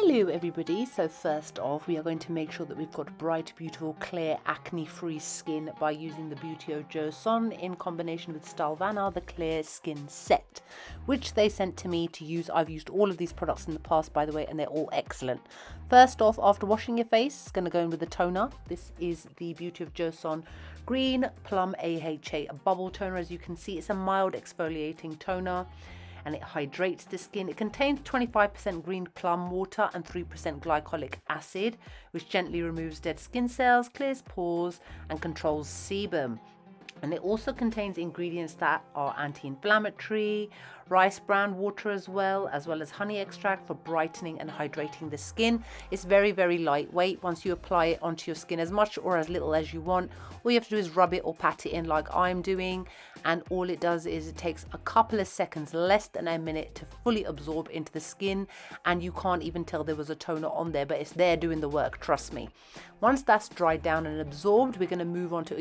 Hello everybody, so first off we are going to make sure that we've got bright, beautiful, clear, acne-free skin by using the Beauty of Joseon in combination with Stylevana, the Clear Skin Set, which they sent to me to use. I've used all of these products in the past, by the way, and they're all excellent. First off, after washing your face, going to go in with the toner. This is the Beauty of Joseon Green Plum AHA Bubble Toner. As you can see, it's a mild exfoliating toner, and it hydrates the skin. It contains 25% green plum water and 3% glycolic acid, which gently removes dead skin cells, clears pores, and controls sebum. And it also contains ingredients that are anti-inflammatory, rice bran water as well as honey extract for brightening and hydrating the skin. It's very, very lightweight. Once you apply it onto your skin, as much or as little as you want, all you have to do is rub it or pat it in like I'm doing. And all it does is it takes a couple of seconds, less than a minute, to fully absorb into the skin. And you can't even tell there was a toner on there, but it's there doing the work, trust me. Once that's dried down and absorbed, we're going to move on to,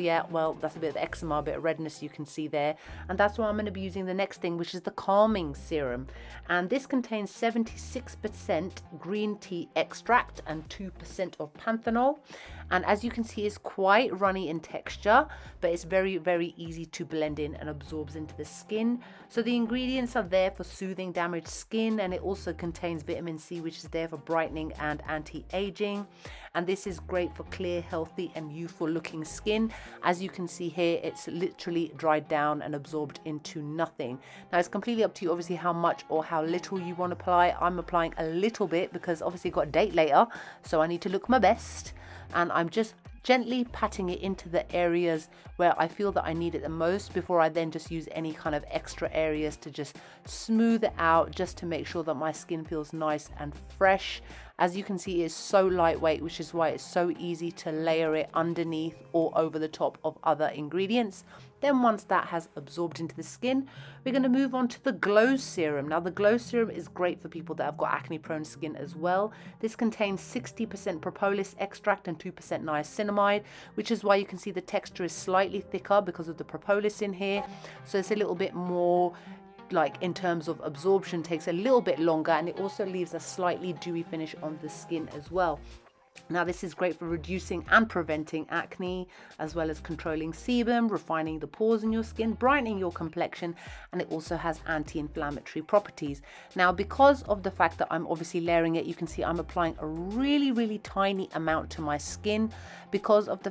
that's a bit of eczema, a bit of redness you can see there. And that's why I'm going to be using the next thing, which is the calming serum. And this contains 76% green tea extract and 2% of panthenol. And as you can see, it's quite runny in texture, but it's very, very easy to blend in and absorbs into the skin. So the ingredients are there for soothing damaged skin, and it also contains vitamin C, which is there for brightening and anti-aging. And this is great for clear, healthy, and youthful looking skin. As you can see here, it's literally dried down and absorbed into nothing. Now it's completely up to you, obviously, how much or how little you want to apply. I'm applying a little bit because obviously I've got a date later, so I need to look my best. And I'm just gently patting it into the areas where I feel that I need it the most before I then just use any kind of extra areas to just smooth it out, just to make sure that my skin feels nice and fresh. As you can see, it's so lightweight, which is why it's so easy to layer it underneath or over the top of other ingredients. Then once that has absorbed into the skin, we're going to move on to the Glow Serum. Now the Glow Serum is great for people that have got acne prone skin as well. This contains 60% propolis extract and 2% niacinamide, which is why you can see the texture is slightly thicker because of the propolis in here. So it's a little bit more, like, in terms of absorption, takes a little bit longer, and it also leaves a slightly dewy finish on the skin as well. Now this is great for reducing and preventing acne, as well as controlling sebum, refining the pores in your skin, brightening your complexion, and it also has anti-inflammatory properties. Now because of the fact that I'm obviously layering it, you can see I'm applying a really, really tiny amount to my skin because of the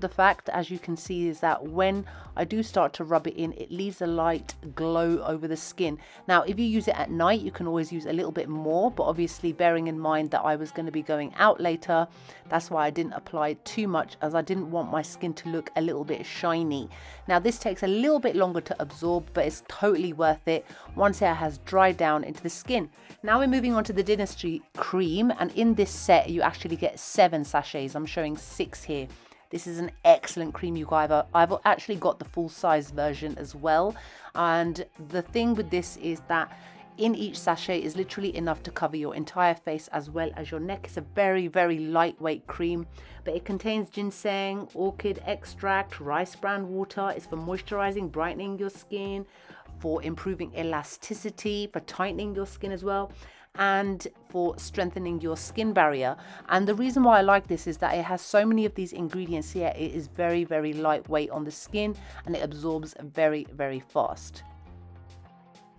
fact, as you can see, is that when I do start to rub it in, it leaves a light glow over the skin. Now if you use it at night, you can always use a little bit more, but obviously bearing in mind that I was going to be going out later, that's why I didn't apply too much, as I didn't want my skin to look a little bit shiny. Now this takes a little bit longer to absorb, but it's totally worth it once it has dried down into the skin. Now we're moving on to the Dynasty Cream, and in this set you actually get 7 sachets. I'm showing 6 here. This is an excellent cream, you guys. I've actually got the full size version as well. And the thing with this is that in each sachet is literally enough to cover your entire face as well as your neck. It's a very, very lightweight cream, but it contains ginseng, orchid extract, rice bran water. It's for moisturizing, brightening your skin, for improving elasticity, for tightening your skin as well, and for strengthening your skin barrier. And the reason why I like this is that it has so many of these ingredients here. It is very, very lightweight on the skin, and it absorbs very, very fast.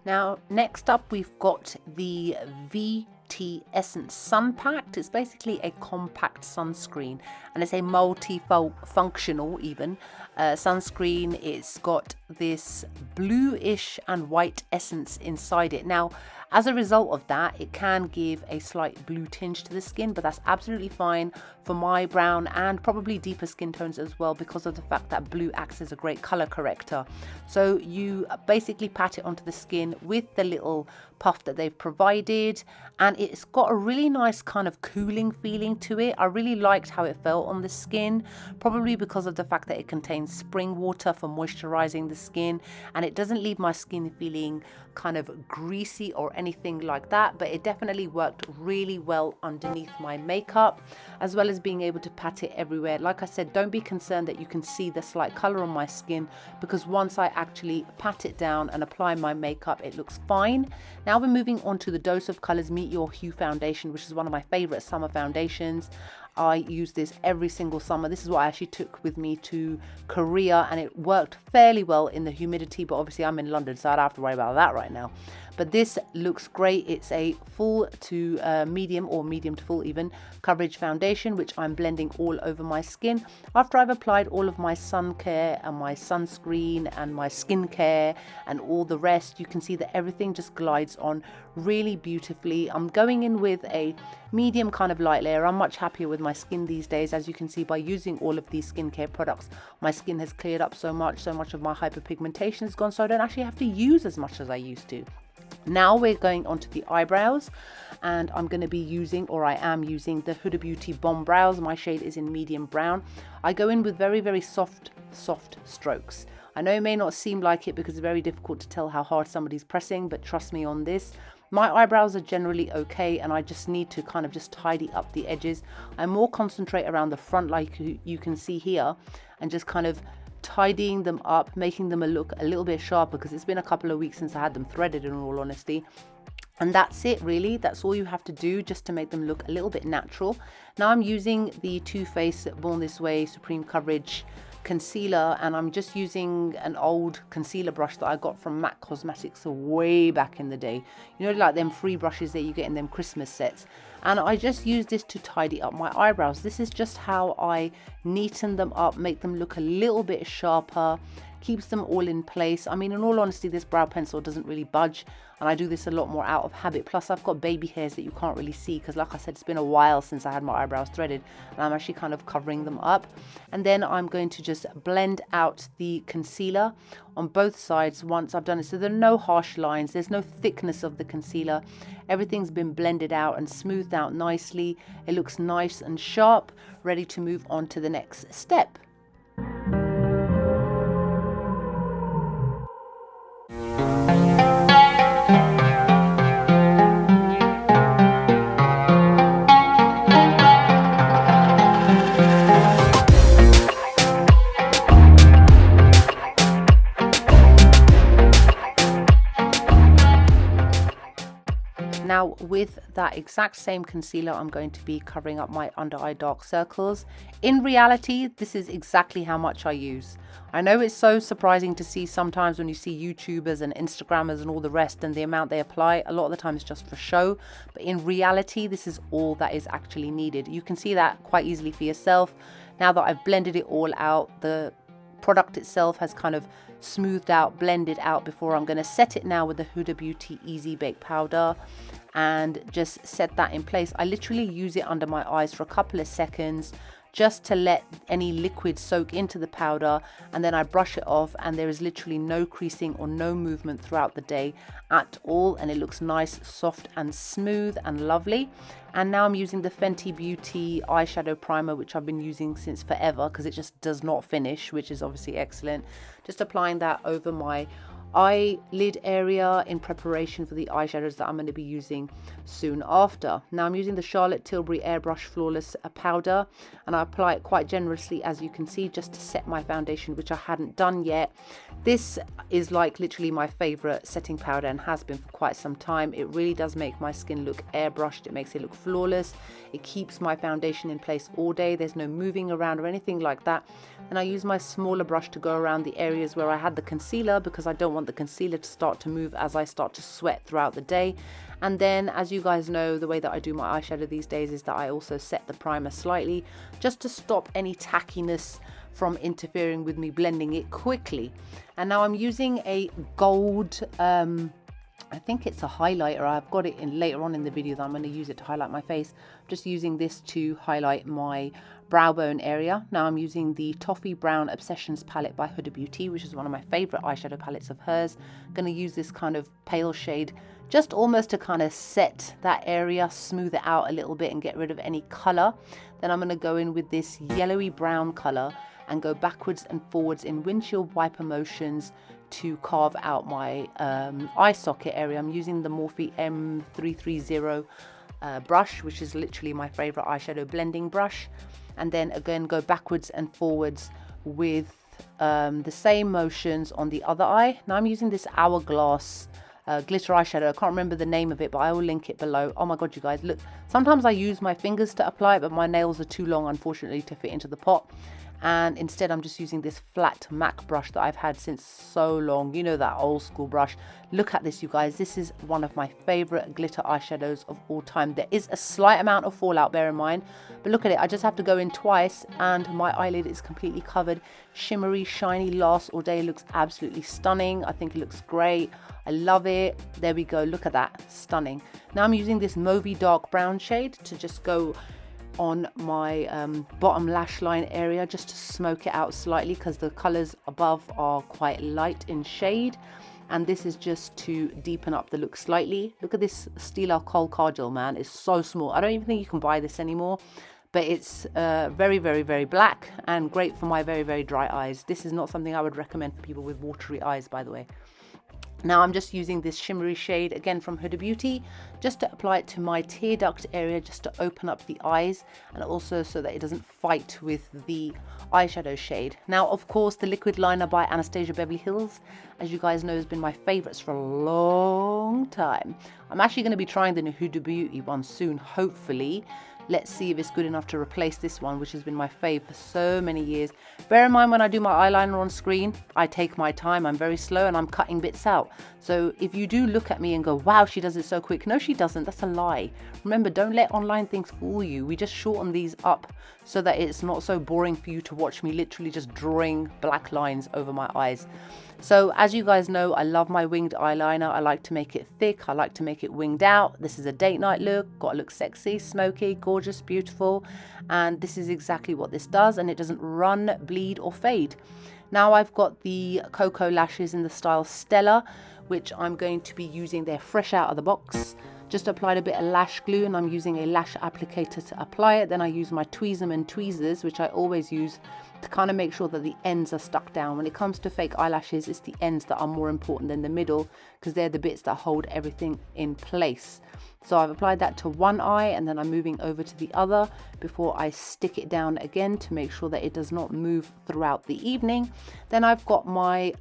Now next up we've got the VT Essence Sun Pact. It's basically a compact sunscreen, and it's a multi-functional even sunscreen. It's got this bluish and white essence inside it. Now as a result of that, it can give a slight blue tinge to the skin, but that's absolutely fine for my brown and probably deeper skin tones as well, because of the fact that blue acts as a great color corrector. So you basically pat it onto the skin with the little puff that they've provided, and it's got a really nice kind of cooling feeling to it. I really liked how it felt on the skin, probably because of the fact that it contains spring water for moisturizing the the skin, and it doesn't leave my skin feeling kind of greasy or anything like that, but it definitely worked really well underneath my makeup, as well as being able to pat it everywhere. Like I said, don't be concerned that you can see the slight color on my skin, because once I actually pat it down and apply my makeup, it looks fine. Now we're moving on to the Dose of Colors Meet Your Hue foundation, which is one of my favorite summer foundations. I use this every single summer. This is what I actually took with me to Korea, and it worked fairly well in the humidity, but obviously I'm in London, so I don't have to worry about that right now. But this looks great. It's a full to medium, or medium to full even, coverage foundation, which I'm blending all over my skin. After I've applied all of my sun care and my sunscreen and my skincare and all the rest, you can see that everything just glides on really beautifully. I'm going in with a medium kind of light layer. I'm much happier with my skin these days. As you can see, by using all of these skincare products, my skin has cleared up so much of my hyperpigmentation is gone, so I don't actually have to use as much as I used to. Now we're going on to the eyebrows, and I'm going to be using, or I am using, the Huda Beauty Bomb Brows. My shade is in medium brown. I go in with very, very soft strokes. I know it may not seem like it because it's very difficult to tell how hard somebody's pressing, but trust me on this. My eyebrows are generally okay, and I just need to kind of just tidy up the edges. I more concentrate around the front, like you can see here, and just kind of tidying them up, making them look a little bit sharper, because it's been a couple of weeks since I had them threaded, in all honesty. And that's it, really. That's all you have to do, just to make them look a little bit natural. Now I'm using the Too Faced Born This Way Supreme Coverage concealer, and I'm just using an old concealer brush that I got from MAC Cosmetics way back in the day. You know, like them free brushes that you get in them Christmas sets. And I just use this to tidy up my eyebrows. This is just how I neaten them up, make them look a little bit sharper, keeps them all in place. I mean, in all honesty, this brow pencil doesn't really budge, and I do this a lot more out of habit. Plus, I've got baby hairs that you can't really see, because like I said, it's been a while since I had my eyebrows threaded, and I'm actually kind of covering them up. And then I'm going to just blend out the concealer on both sides once I've done it. So there are no harsh lines, there's no thickness of the concealer. Everything's been blended out and smoothed out nicely. It looks nice and sharp, ready to move on to the next step. Now with that exact same concealer, I'm going to be covering up my under eye dark circles. In reality, this is exactly how much I use. I know it's so surprising to see sometimes when you see YouTubers and Instagrammers and all the rest, and the amount they apply. A lot of the time it's just for show, but in reality, this is all that is actually needed. You can see that quite easily for yourself. Now that I've blended it all out, the product itself has kind of smoothed out, blended out before. I'm going to set it now with the Huda Beauty Easy Bake Powder and just set that in place. I literally use it under my eyes for a couple of seconds just to let any liquid soak into the powder, and then I brush it off, and there is literally no creasing or no movement throughout the day at all, and it looks nice, soft and smooth and lovely. And now I'm using the Fenty Beauty eyeshadow primer, which I've been using since forever because it just does not finish, which is obviously excellent. Just applying that over my eyelid area in preparation for the eyeshadows that I'm going to be using soon after. Now I'm using the Charlotte Tilbury Airbrush Flawless powder, and I apply it quite generously, as you can see, just to set my foundation, which I hadn't done yet. This is like literally my favorite setting powder and has been for quite some time. It really does make my skin look airbrushed. It makes it look flawless. It keeps my foundation in place all day. There's no moving around or anything like that. And I use my smaller brush to go around the areas where I had the concealer, because I don't want the concealer to start to move as I start to sweat throughout the day. And then, as you guys know, the way that I do my eyeshadow these days is that I also set the primer slightly just to stop any tackiness from interfering with me blending it quickly. And now I'm using a gold, I think it's a highlighter. I've got it in later on in the video that I'm going to use it to highlight my face. I'm just using this to highlight my brow bone area. Now I'm using the Toffee Brown Obsessions palette by Huda Beauty, which is one of my favorite eyeshadow palettes of hers. I'm going to use this kind of pale shade just almost to kind of set that area, smooth it out a little bit and get rid of any color. Then I'm going to go in with this yellowy brown color and go backwards and forwards in windshield wiper motions to carve out my eye socket area. I'm using the Morphe M330 brush, which is literally my favorite eyeshadow blending brush. And then again go backwards and forwards with the same motions on the other eye. Now I'm using this Hourglass glitter eyeshadow. I can't remember the name of it, but I will link it below. Oh my god, you guys, look, sometimes I use my fingers to apply it, but my nails are too long, unfortunately, to fit into the pot. And instead I'm just using this flat MAC brush that I've had since so long, you know, that old school brush. Look at this, you guys, this is one of my favorite glitter eyeshadows of all time. There is a slight amount of fallout, bear in mind, but look at it, I just have to go in twice and my eyelid is completely covered. Shimmery, shiny, lasts all day. Looks absolutely stunning. I think it looks great. I love it. There we go, look at that, stunning. Now I'm using this mauvey dark brown shade to just go on my bottom lash line area, just to smoke it out slightly because the colors above are quite light in shade, and this is just to deepen up the look slightly. Look at this Stila Kohl Kajal, man, it's so small. I don't even think you can buy this anymore, but it's very, very, very black and great for my very, very dry eyes. This is not something I would recommend for people with watery eyes, by the way. Now I'm just using this shimmery shade again from Huda Beauty just to apply it to my tear duct area, just to open up the eyes and also so that it doesn't fight with the eyeshadow shade. Now of course the liquid liner by Anastasia Beverly Hills, as you guys know, has been my favorites for a long time. I'm actually going to be trying the new Huda Beauty one soon, hopefully. Let's see if it's good enough to replace this one, which has been my fave for so many years. Bear in mind, when I do my eyeliner on screen, I take my time, I'm very slow and I'm cutting bits out. So if you do look at me and go, wow, she does it so quick. No, she doesn't. That's a lie. Remember, don't let online things fool you. We just shorten these up so that it's not so boring for you to watch me literally just drawing black lines over my eyes. So as you guys know, I love my winged eyeliner. I like to make it thick. I like to make it winged out. This is a date night look. Got to look sexy, smoky, gorgeous, beautiful. And this is exactly what this does. And it doesn't run, bleed or fade. Now I've got the Koko lashes in the style Stella, which I'm going to be using. They're fresh out of the box. Just applied a bit of lash glue and I'm using a lash applicator to apply it. Then I use my tweezers and tweezers, which I always use to kind of make sure that the ends are stuck down. When it comes to fake eyelashes, it's the ends that are more important than the middle because they're the bits that hold everything in place. So I've applied that to one eye and then I'm moving over to the other before I stick it down again to make sure that it does not move throughout the evening. Then I've got my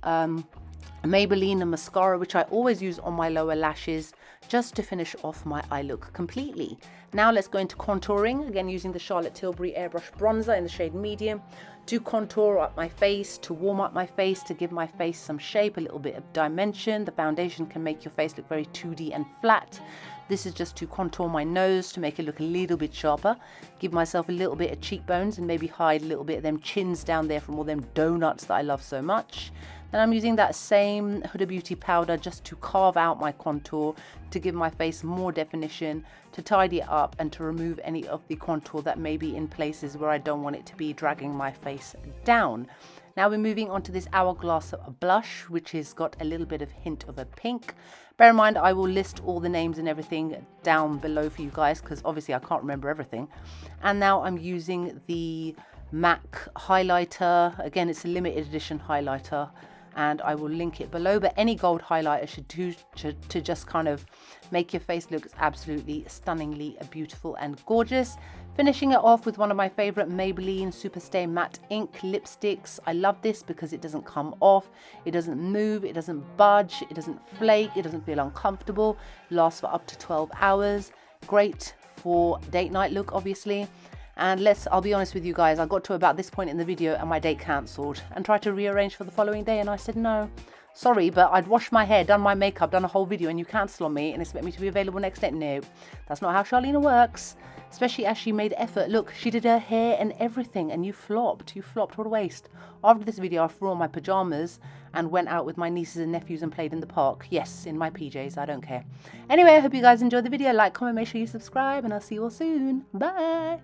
Maybelline mascara, which I always use on my lower lashes just to finish off my eye look completely. Now let's go into contouring, again using the Charlotte Tilbury Airbrush Bronzer in the shade Medium to contour up my face, to warm up my face, to give my face some shape, a little bit of dimension. The foundation can make your face look very 2D and flat. This is just to contour my nose to make it look a little bit sharper, give myself a little bit of cheekbones and maybe hide a little bit of them chins down there from all them donuts that I love so much. Then I'm using that same Huda Beauty powder just to carve out my contour, to give my face more definition, to tidy it up and to remove any of the contour that may be in places where I don't want it to be dragging my face down. Now we're moving on to this Hourglass blush, which has got a little bit of hint of a pink. Bear in mind, I will list all the names and everything down below for you guys because obviously I can't remember everything. And now I'm using the MAC highlighter. Again, it's a limited edition highlighter and I will link it below, but any gold highlighter should do to just kind of make your face look absolutely stunningly beautiful and gorgeous. Finishing it off with one of my favorite Maybelline Superstay Matte Ink lipsticks. I love this because it doesn't come off, it doesn't move, it doesn't budge, it doesn't flake, it doesn't feel uncomfortable, it lasts for up to 12 hours. Great for date night look, obviously. And I'll be honest with you guys, I got to about this point in the video and my date cancelled and tried to rearrange for the following day and I said no. Sorry, but I'd washed my hair, done my makeup, done a whole video and you cancel on me and expect me to be available next day. No, that's not how Charlena works. Especially as she made effort. Look, she did her hair and everything and you flopped. You flopped, what a waste. After this video, I threw on my pajamas and went out with my nieces and nephews and played in the park. Yes, in my PJs, I don't care. Anyway, I hope you guys enjoyed the video. Like, comment, make sure you subscribe and I'll see you all soon. Bye.